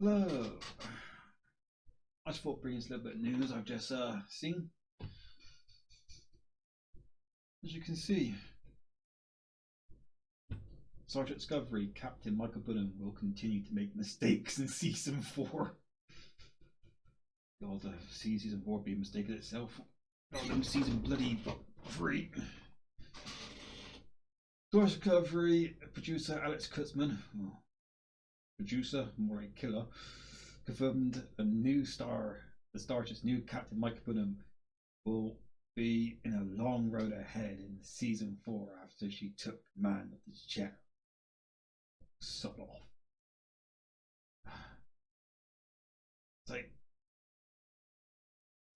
Hello. I just thought bring us a little bit of news I've just seen. As you can see, Sergeant Discovery Captain Michael Burnham will continue to make mistakes in season 4. God, season 4 be a mistake in itself. God, I'm season bloody 3. Sergeant Discovery producer Alex Kurtzman, producer, more like killer, confirmed a new star. The Starship's new Captain Michael Burnham will be in a long road ahead in season 4 after she took command of the jet. Sod off. It's like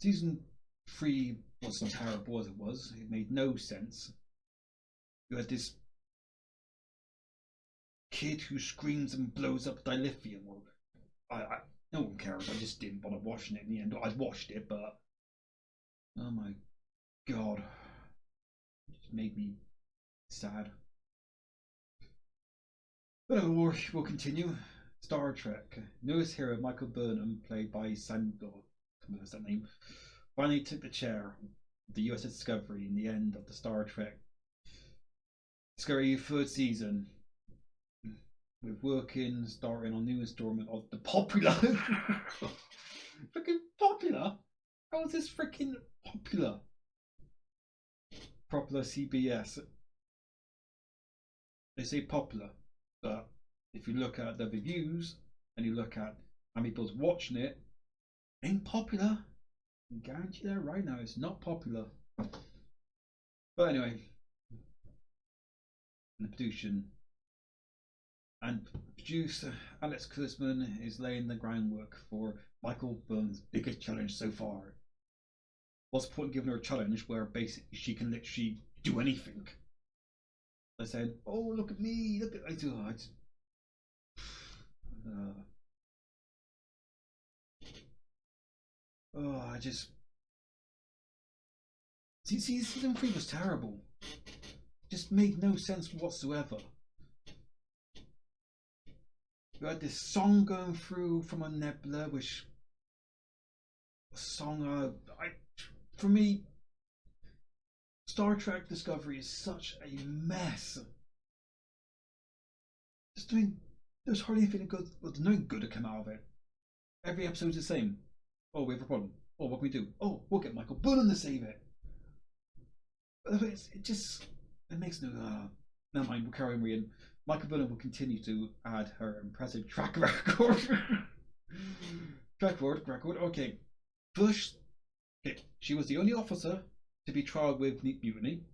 season 3 wasn't terrible as it was. It made no sense. You had this kid who screams and blows up dilithium. Well, no one cares. I just didn't bother watching it in the end. I'd watched it, but oh my god, it just made me sad. But we'll continue. Star Trek. Newest hero Michael Burnham, played by what's that name, finally took the chair of the USS Discovery in the end of the Star Trek Discovery 3rd season, with working starring on new installment of the popular freaking popular. How is this freaking popular? Popular CBS. They say popular, but if you look at the reviews and you look at how many people's watching it, ain't popular. I can guarantee that right now. It's not popular. But anyway, the producer Alex Kurtzman is laying the groundwork for Michael Burnham's biggest challenge so far. What's the point in giving her a challenge where basically she can literally do anything? I said, "Oh, look at me! Look at I do." I just see season 3 was terrible. Just made no sense whatsoever. You had this song going through from a nebula, which a song for me, Star Trek Discovery is such a mess. Just doing, there's hardly anything good. Well, there's nothing good to come out of it. Every episode's the same. Oh, we have a problem. Oh, what can we do? Oh, we'll get Michael Burnham to save it. But it makes no. Never mind. We'll carry on reading. Michael Burnham will continue to add her impressive track record. record. Okay. First, she was the only officer to be tried with mutiny.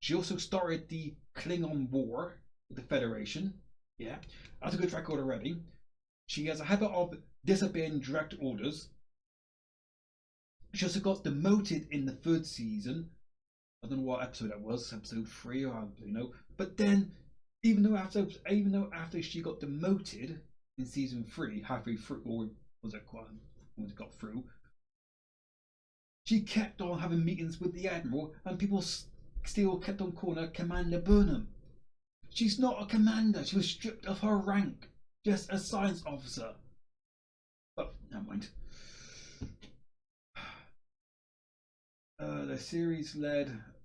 She also started the Klingon War with the Federation. Yeah, that's a good record already. She has a habit of disobeying direct orders. She also got demoted in the 3rd season. I don't know what episode that was, episode 3 or I don't really know. But then, even though after she got demoted in season 3, halfway through, or was it quite when it got through, she kept on having meetings with the Admiral, and people still kept on calling her Commander Burnham. She's not a commander. She was stripped of her rank, just a science officer. But never mind. The series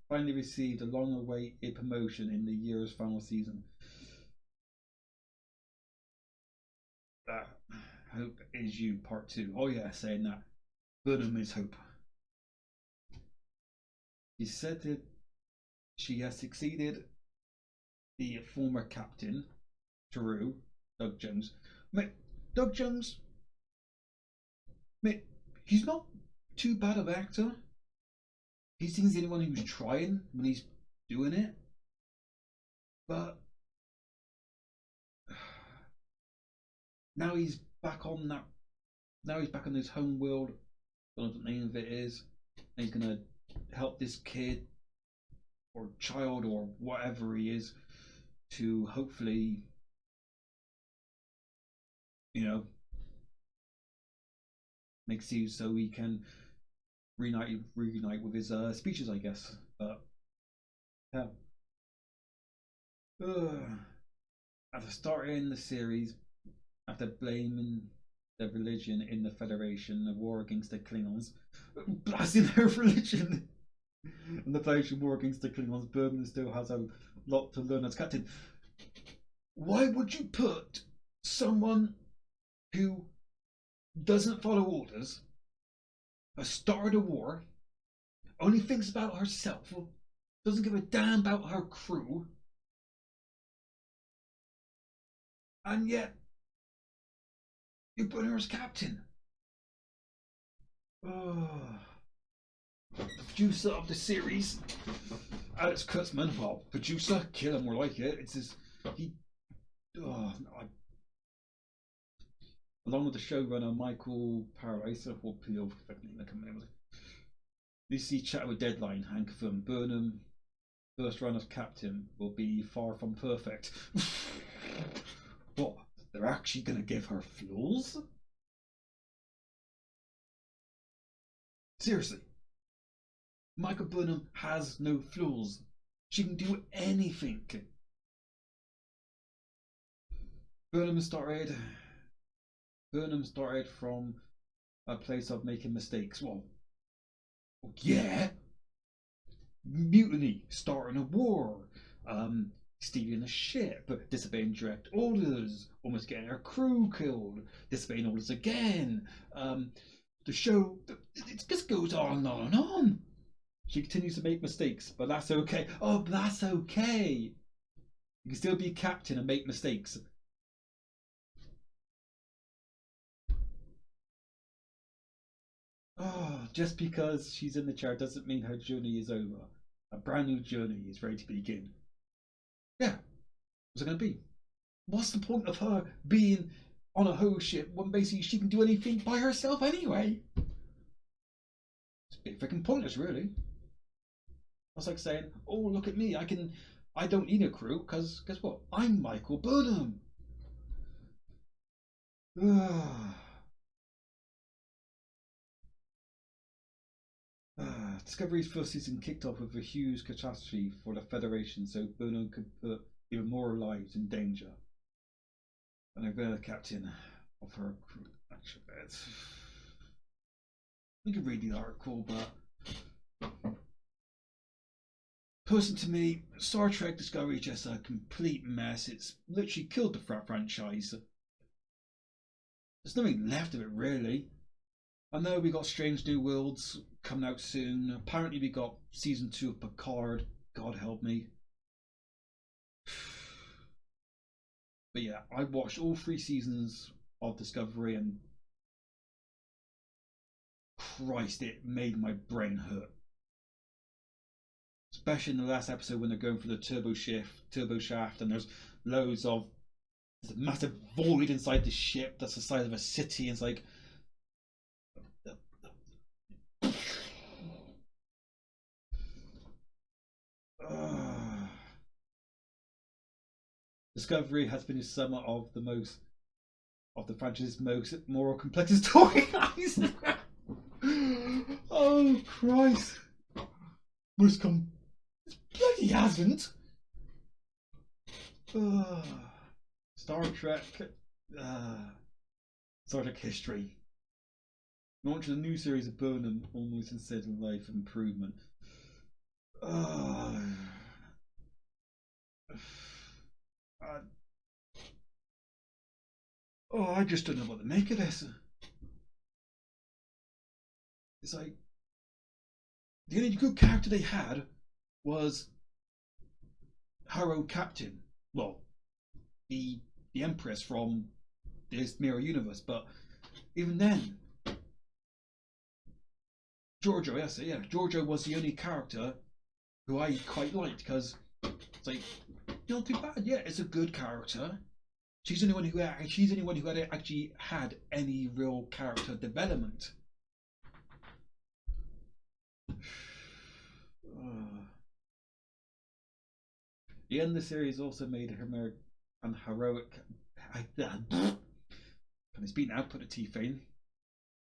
finally received a long-awaited promotion in the year's final season. Hope is You Part 2. Oh yeah, saying that Burnham is hope. She said that she has succeeded the former captain, Drew, Doug Jones. Mate, Doug Jones, mate, he's not too bad of an actor. He seems the only one who's trying when he's doing it. But now he's back on that. Now he's back on his home world. I don't know what the name of it is. And he's gonna help this kid or child or whatever he is to hopefully, make seeds so he can reunite with his speeches, I guess. But yeah. After starting the series, after blaming their religion in the Federation, the war against the Klingons, blasting their religion in the Federation war against the Klingons, Burnham still has a lot to learn as captain. Why would you put someone who doesn't follow orders, has started a war, only thinks about herself, doesn't give a damn about her crew, and yet you put her as captain? Oh. The producer of the series, Alex Kurtzman, well, producer, killer, more like it. It's his, he, oh, along with the showrunner Michael Paradise, or PO, DC chat with Deadline and confirmed Burnham, first run as captain, will be far from perfect. What? They're actually going to give her flaws? Seriously. Michael Burnham has no flaws. She can do anything. Burnham started from a place of making mistakes. Well, yeah. Mutiny, starting a war, stealing a ship, disobeying direct orders, almost getting her crew killed, disobeying orders again. The show, it just goes on and on and on. She continues to make mistakes, but that's okay. Oh, but that's okay. You can still be captain and make mistakes. Oh, just because she's in the chair doesn't mean her journey is over. A brand new journey is ready to begin. Yeah, what's it going to be? What's the point of her being on a host ship when basically she can do anything by herself anyway? It's a bit freaking pointless, really. That's like saying, "Oh, look at me! I don't need a crew because guess what? I'm Michael Burnham." Discovery's first season kicked off with a huge catastrophe for the Federation, so Burnham could put even more lives in danger. And I the captain of her crew. Actually, you can read the article, but personally, to me, Star Trek Discovery is just a complete mess. It's literally killed the franchise. There's nothing left of it, really. I know we got Strange New Worlds coming out soon. Apparently, we got season 2 of Picard. God help me. But yeah, I watched all 3 seasons of Discovery, and Christ, it made my brain hurt. Especially in the last episode when they're going for the turbo shaft, and there's loads of there's a massive void inside the ship that's the size of a city. It's like Discovery has been the summer of the franchise's most moral complex storylines. Oh Christ! Most bloody hasn't. Star Trek. Star Trek history. Launching a new series of Burnham, almost instead of life improvement. Uh, I just don't know what to make of this. It's like the only good character they had was her own captain. Well, the Empress from this mirror universe, but even then, Giorgio, yes, yeah, Giorgio was the only character who I quite liked because it's like not too bad. Yeah, it's a good character. She's the only one who had actually had any real character development. The end of the series also made her an heroic and it's been output a T-Fane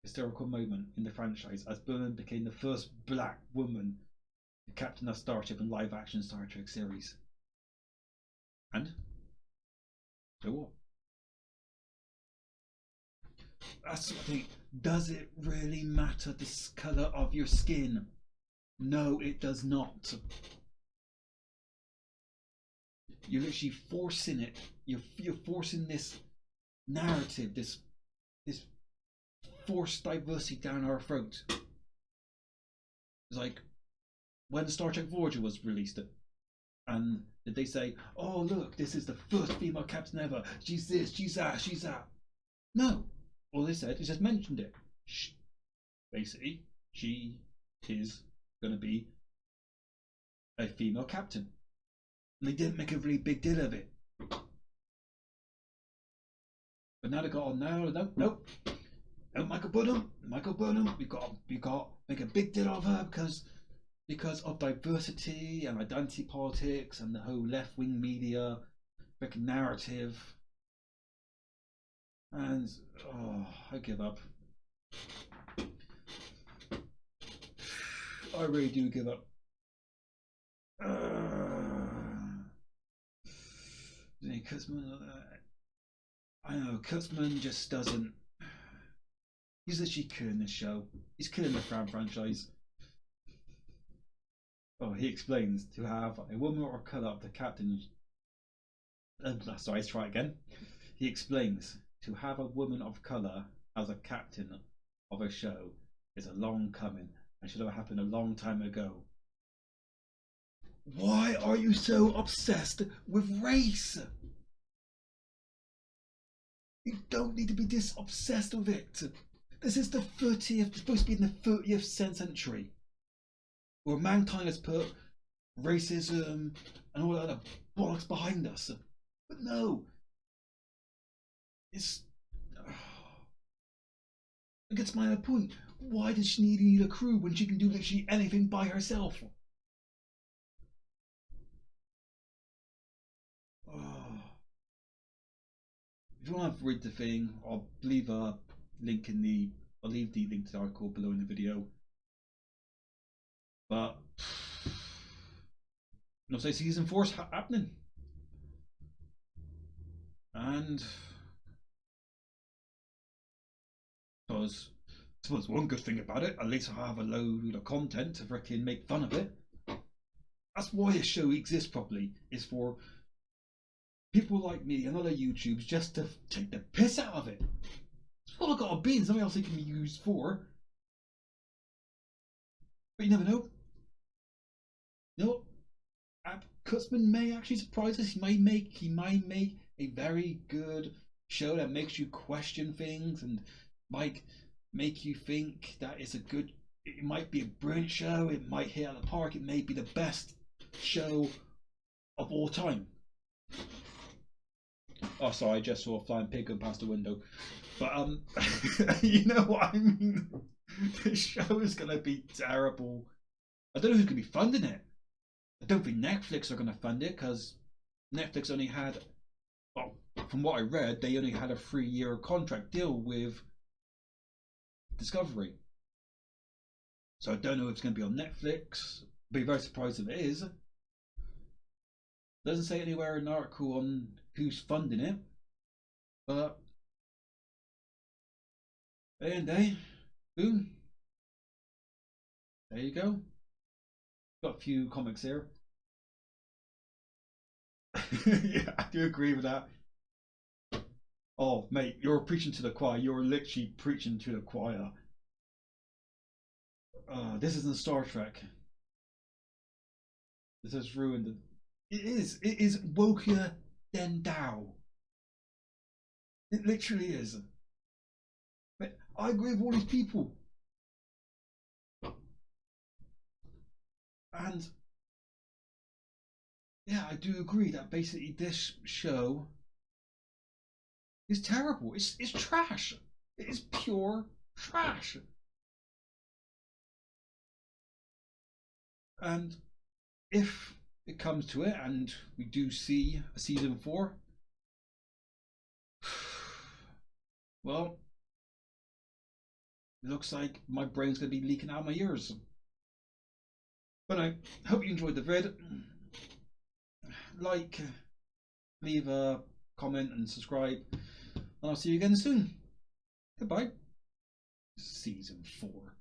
historical moment in the franchise as Burnham became the first black woman to captain a starship in live action Star Trek series. And so what? that's what I think. Does it really matter the colour of your skin? No, it does not. You're literally forcing it. You're forcing this narrative, this forced diversity down our throat. It's like when Star Trek Voyager was released, and did they say, "Oh look, this is the first female captain ever. She's this, she's that, she's that." No, all they said is just mentioned it. Basically, she is going to be a female captain. And they didn't make a really big deal of it. But now they got on now. Nope. Oh, Michael Burnham. We got to make a big deal of her because of diversity and identity politics and the whole left wing media narrative. And I give up. I really do give up. I know Kurtzman just doesn't. He's literally killing this show. He's killing the franchise. Oh, he explains to have a woman or colour of the captain. Sorry, let's try again. He explains to have a woman of colour as a captain of a show is a long coming and should have happened a long time ago. Why are you so obsessed with race? You don't need to be this obsessed with it. This is the 30th, supposed to be in the 30th century, where mankind has put racism and all that other bollocks behind us. But no, it's. It gets my point. Why does she need a crew when she can do literally anything by herself? If you want to read the thing, I'll leave a link in the. I'll leave the link to the article below in the video. But no, say season 4's happening, and I suppose one good thing about it, at least I have a load of content to freaking make fun of it. That's why a show exists properly, is for people like me and other YouTubers just to take the piss out of it. It's all I gotta be, and something else it can be used for. But you never know. No, Kurtzman may actually surprise us. He might make a very good show that makes you question things and might make you think that it's a good. It might be a brilliant show. It might hit out of the park. It may be the best show of all time. Oh, sorry, I just saw a flying pig go past the window. But you know what I mean. The show is gonna be terrible. I don't know who's gonna be funding it. I don't think Netflix are gonna fund it because Netflix only had, well, from what I read, they only had a 3-year contract deal with Discovery. So I don't know if it's gonna be on Netflix. I'd be very surprised if it is. Doesn't say anywhere in the article on who's funding it, but day and day, boom, there you go. Got a few comics here. Yeah, I do agree with that. Oh, mate, you're preaching to the choir. You're literally preaching to the choir. This isn't Star Trek. This has ruined it. It is. It is wokier than Dow. It literally is. But I agree with all these people. And yeah, I do agree that basically this show is terrible. It's trash. It is pure trash. And if it comes to it and we do see a season 4, well, it looks like my brain's going to be leaking out of my ears. But I hope you enjoyed the vid. Like, leave a comment and subscribe, and I'll see you again soon. Goodbye. Season 4.